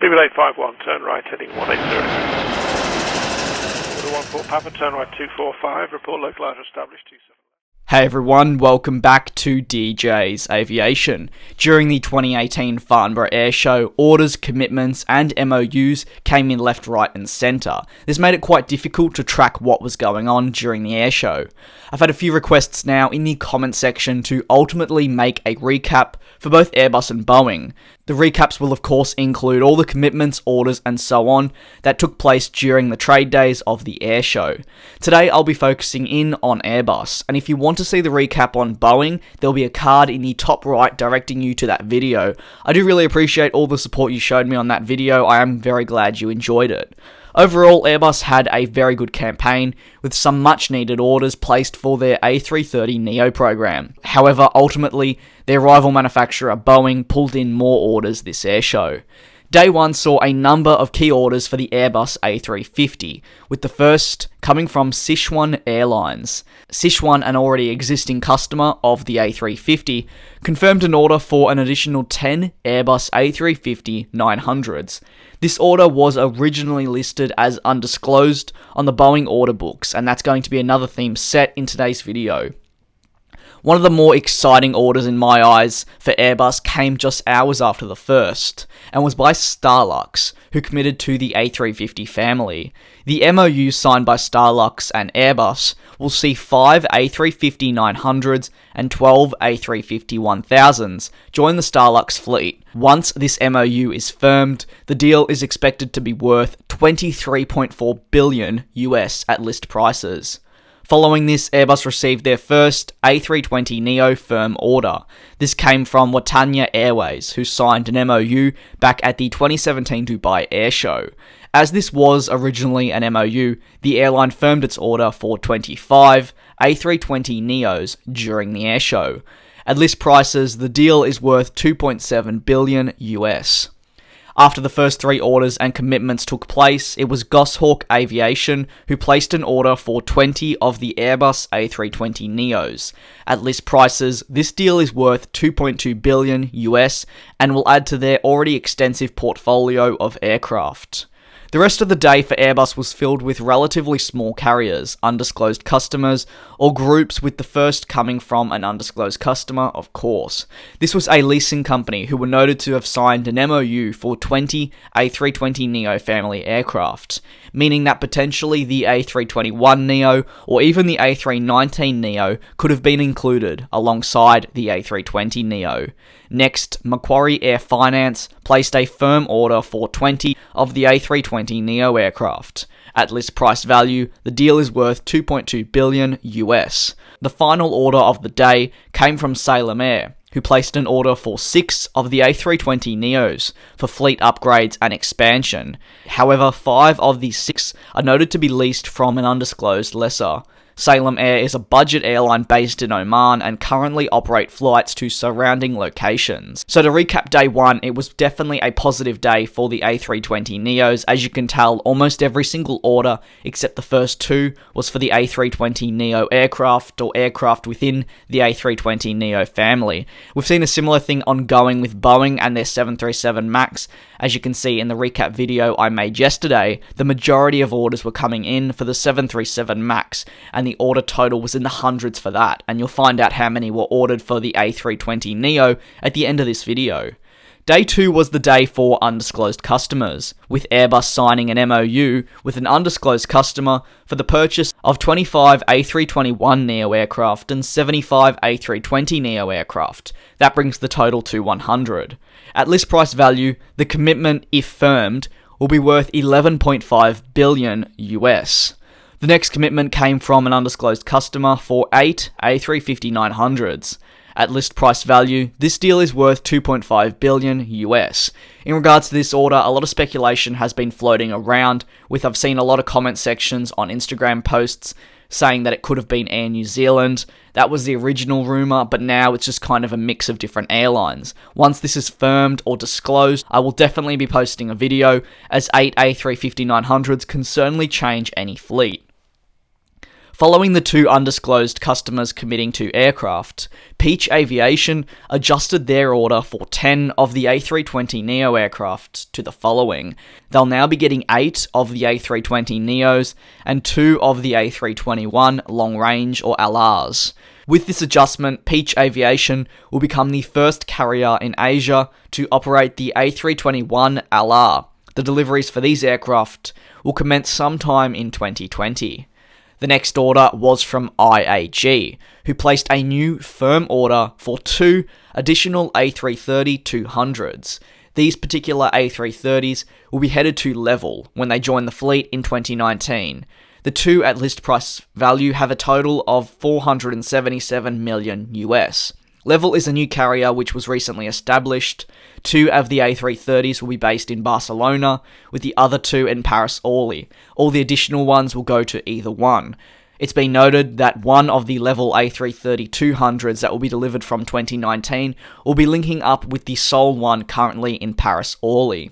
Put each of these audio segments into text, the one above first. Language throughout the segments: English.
Simulate 5-1, turn right, heading 180. Order 14 Papa, turn right 245, report localizer established 27. Hey everyone, welcome back to DJ's Aviation. During the 2018 Farnborough Air Show, orders, commitments and MOUs came in left, right and centre. This made it quite difficult to track what was going on during the air show. I've had a few requests now in the comment section to ultimately make a recap for both Airbus and Boeing. The recaps will of course include all the commitments, orders and so on that took place during the trade days of the air show. Today I'll be focusing in on Airbus, and if you want to see the recap on Boeing, there'll be a card in the top right directing you to that video. I do really appreciate all the support you showed me on that video. I am very glad you enjoyed it. Overall, Airbus had a very good campaign, with some much needed orders placed for their A330neo program. However, ultimately, their rival manufacturer Boeing pulled in more orders this air show. Day 1 saw a number of key orders for the Airbus A350, with the first coming from Sichuan Airlines. Sichuan, an already existing customer of the A350, confirmed an order for an additional 10 Airbus A350-900s. This order was originally listed as undisclosed on the Boeing order books, and that's going to be another theme set in today's video. One of the more exciting orders in my eyes for Airbus came just hours after the first, and was by Starlux, who committed to the A350 family. The MOU signed by Starlux and Airbus will see 5 A350-900s and 12 A350-1000s join the Starlux fleet. Once this MOU is firmed, the deal is expected to be worth $23.4 billion US at list prices. Following this, Airbus received their first A320neo firm order. This came from Watanya Airways, who signed an MOU back at the 2017 Dubai Air Show. As this was originally an MOU, the airline firmed its order for 25 A320neos during the air show. At list prices, the deal is worth $2.7 billion US. After the first 3 orders and commitments took place, it was Goshawk Aviation who placed an order for 20 of the Airbus A320neos. At list prices, this deal is worth $2.2 billion US and will add to their already extensive portfolio of aircraft. The rest of the day for Airbus was filled with relatively small carriers, undisclosed customers, or groups, with the first coming from an undisclosed customer, of course. This was a leasing company who were noted to have signed an MOU for 20 A320neo family aircraft, meaning that potentially the A321neo or even the A319neo could have been included alongside the A320neo. Next, Macquarie Air Finance placed a firm order for 20 of the A320neo aircraft. At list price value, the deal is worth $2.2 billion US. The final order of the day came from Salem Air, who placed an order for 6 of the A320neos for fleet upgrades and expansion. However, 5 of these 6 are noted to be leased from an undisclosed lessor. Salem Air is a budget airline based in Oman and currently operate flights to surrounding locations. So to recap day 1, it was definitely a positive day for the A320neos. As you can tell, almost every single order except the first 2 was for the A320neo aircraft or aircraft within the A320neo family. We've seen a similar thing ongoing with Boeing and their 737 MAX. As you can see in the recap video I made yesterday, the majority of orders were coming in for the 737 MAX, and the order total was in the hundreds for that, and you'll find out how many were ordered for the A320neo at the end of this video. Day 2 was the day for undisclosed customers, with Airbus signing an MOU with an undisclosed customer for the purchase of 25 A321neo aircraft and 75 A320neo aircraft. That brings the total to 100. At list price value, the commitment, if firmed, will be worth $11.5 billion US. The next commitment came from an undisclosed customer for 8 A350-900s. At list price value, this deal is worth $2.5 billion US. In regards to this order, a lot of speculation has been floating around, I've seen a lot of comment sections on Instagram posts saying that it could have been Air New Zealand. That was the original rumour, but now it's just kind of a mix of different airlines. Once this is firmed or disclosed, I will definitely be posting a video, as 8 A350-900s can certainly change any fleet. Following the two undisclosed customers committing to aircraft, Peach Aviation adjusted their order for 10 of the A320neo aircraft to the following. They'll now be getting 8 of the A320neos and 2 of the A321 long range or LRs. With this adjustment, Peach Aviation will become the first carrier in Asia to operate the A321 LR. The deliveries for these aircraft will commence sometime in 2020. The next order was from IAG, who placed a new firm order for 2 additional A330-200s. These particular A330s will be headed to Level when they join the fleet in 2019. The 2 at list price value have a total of $477 million US. Level is a new carrier which was recently established. 2 of the A330s will be based in Barcelona, with the other 2 in Paris-Orly. All the additional ones will go to either one. It's been noted that one of the Level A330-200s that will be delivered from 2019 will be linking up with the sole one currently in Paris-Orly.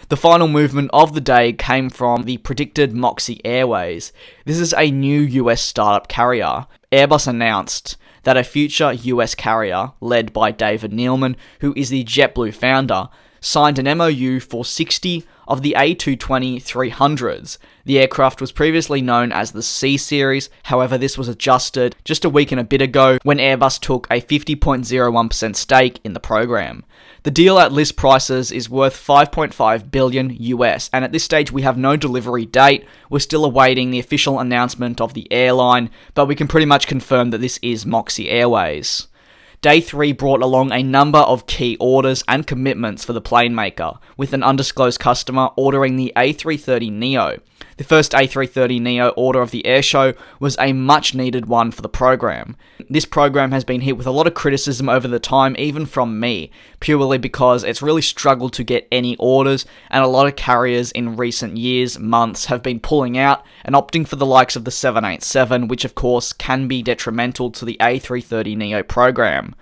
The final movement of the day came from the predicted Moxy Airways. This is a new US startup carrier. Airbus announced that a future US carrier, led by David Neeleman, who is the JetBlue founder, signed an MOU for 60 of the A220-300s. The aircraft was previously known as the C Series, however this was adjusted just a week and a bit ago when Airbus took a 50.01% stake in the program. The deal at list prices is worth $5.5 billion US, and at this stage we have no delivery date. We're still awaiting the official announcement of the airline, but we can pretty much confirm that this is Moxy Airways. Day 3 brought along a number of key orders and commitments for the plane maker, with an undisclosed customer ordering the A330neo. The first A330neo order of the airshow was a much needed one for the program. This program has been hit with a lot of criticism over the time, even from me, purely because it's really struggled to get any orders, and a lot of carriers in recent years, months, have been pulling out and opting for the likes of the 787, which of course can be detrimental to the A330neo program.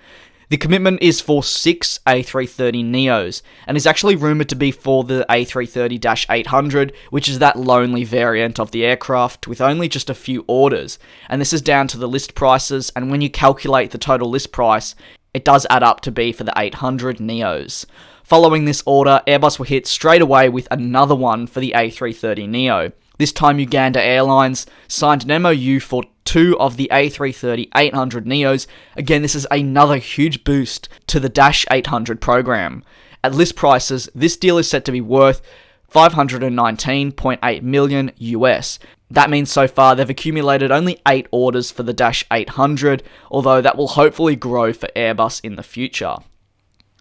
The commitment is for 6 A330neos, and is actually rumoured to be for the A330-800, which is that lonely variant of the aircraft with only just a few orders, and this is down to the list prices, and when you calculate the total list price, it does add up to be for the 800neos. Following this order, Airbus were hit straight away with another one for the A330neo. This time Uganda Airlines signed an MOU for 2 of the A330-800neos. Again, this is another huge boost to the Dash 800 program. At list prices, this deal is set to be worth $519.8 million US. That means so far they've accumulated only 8 orders for the Dash 800, although that will hopefully grow for Airbus in the future.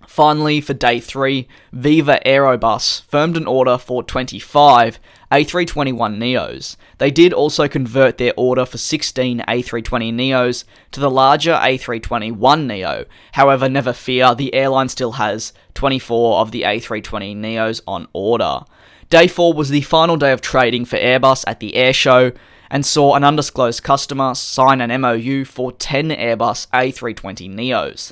Finally, for day 3, Viva Aerobus firmed an order for 25 A321neos. They did also convert their order for 16 A320neos to the larger A321neo. However, never fear, the airline still has 24 of the A320neos on order. Day 4 was the final day of trading for Airbus at the airshow, and saw an undisclosed customer sign an MOU for 10 Airbus A320neos.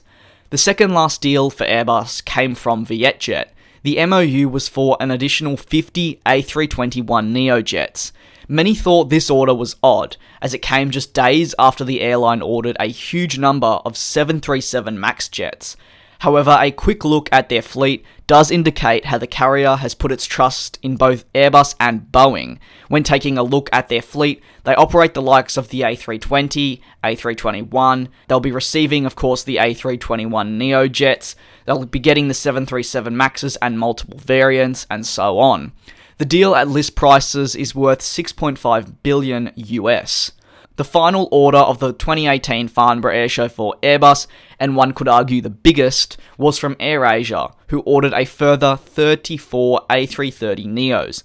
The second last deal for Airbus came from Vietjet. The MOU was for an additional 50 A321neo jets. Many thought this order was odd, as it came just days after the airline ordered a huge number of 737 MAX jets. However, a quick look at their fleet does indicate how the carrier has put its trust in both Airbus and Boeing. When taking a look at their fleet, they operate the likes of the A320, A321, they'll be receiving, of course, the A321neo jets, they'll be getting the 737 MAXes and multiple variants, and so on. The deal at list prices is worth $6.5 billion US. The final order of the 2018 Farnborough Airshow for Airbus, and one could argue the biggest, was from AirAsia, who ordered a further 34 A330neos.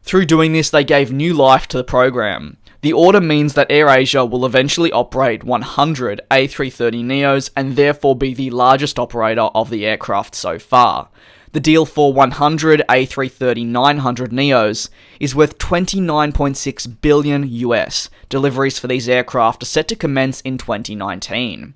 Through doing this, they gave new life to the program. The order means that AirAsia will eventually operate 100 A330neos and therefore be the largest operator of the aircraft so far. The deal for 100 A330-900neos is worth $29.6 billion US. Deliveries for these aircraft are set to commence in 2019.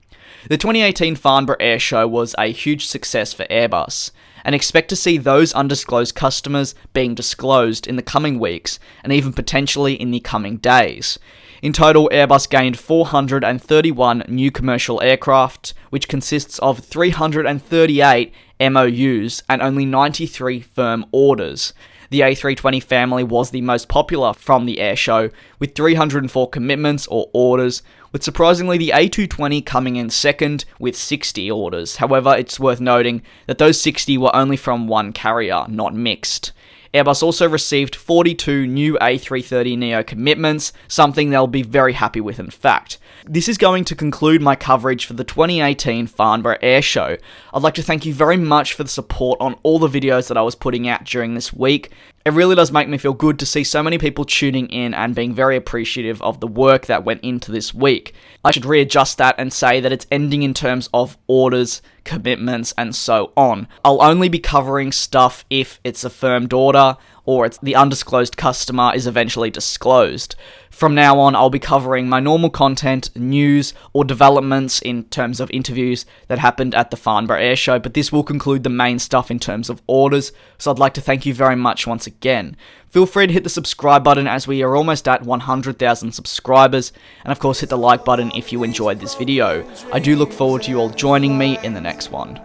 The 2018 Farnborough Airshow was a huge success for Airbus. and expect to see those undisclosed customers being disclosed in the coming weeks, and even potentially in the coming days. In total, Airbus gained 431 new commercial aircraft, which consists of 338 MOUs and only 93 firm orders. The A320 family was the most popular from the airshow, with 304 commitments or orders, with surprisingly the A220 coming in second with 60 orders. However, it's worth noting that those 60 were only from one carrier, not mixed. Airbus also received 42 new A330neo commitments, something they'll be very happy with in fact. This is going to conclude my coverage for the 2018 Farnborough Airshow. I'd like to thank you very much for the support on all the videos that I was putting out during this week. It really does make me feel good to see so many people tuning in and being very appreciative of the work that went into this week. I should readjust that and say that it's ending in terms of orders, commitments, and so on. I'll only be covering stuff if it's a firmed order or it's the undisclosed customer is eventually disclosed. From now on, I'll be covering my normal content, news, or developments in terms of interviews that happened at the Farnborough Airshow, but this will conclude the main stuff in terms of orders, so I'd like to thank you very much once again. Feel free to hit the subscribe button as we are almost at 100,000 subscribers, and of course hit the like button if you enjoyed this video. I do look forward to you all joining me in the next one.